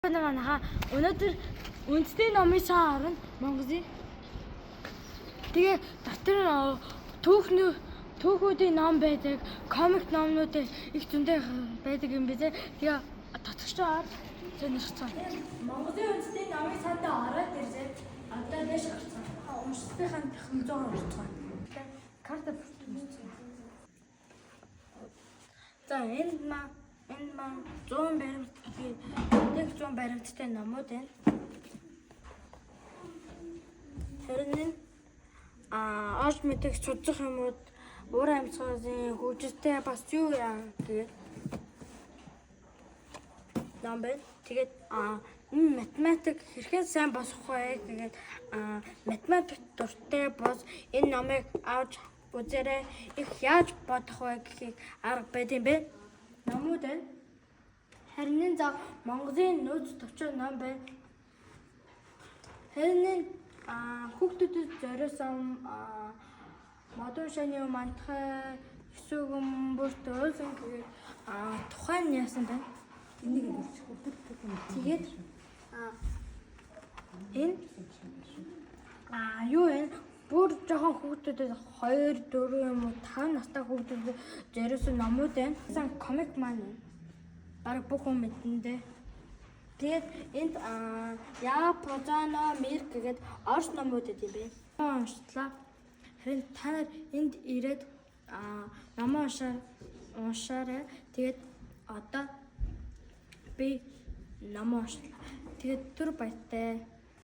Манайха өнөөдөр үндэсний номын сан орно Монголын. Тэгээ дотор түүхүүдийн ном байдаг, комик номнууд их зөндөө байдаг юм билээ. Тэгээ дотгошоор сонирхцгаа. Монголын үндэсний номын санд ороод ирээд одоо дэш гарцгаа. Уншсныхаа хэмжээ орцгаа. Карта бүртгүүлсэн. За энэ маань 100 баримттай номууд байна. Харин энэ орж мэдэх судах юмуд уур амьсгалын хөгжилтэй бас юу яа гэдэг ном байна. Тэгээд энэ математик хэрхэн сайн болох вэ гэдэг математик дуртай бос энэ номыг авч үзээрэй. Их яаж бодох вэ гэхийг арга байд юм бэ? Номууд байна. Харин энэ зав Монголын нөөц төвчөө ном байна. Харин энэ хүүхдүүдэд зориулсан модон шаны мантахай хэсүүгэн бүрт ойлсон гэдэг тухайн яасан байна. Энийг тэгээд энэ юу вэ? Бүр жоохон хүүхдүүдэд 2, 4 юм уу 5 настай хүүхдүүдэд зориулсан номууд байна. Сан комик маань бараг бүх хүн мэднэ. Тэгээд энд Япозано Мир гэдэг орос номууд юм бэ. Уншлаа. Харин та нар энд ирээд номоо уншаарай. Тэгээд одоо би номоо уншлаа. Тэгээд түр баяртай.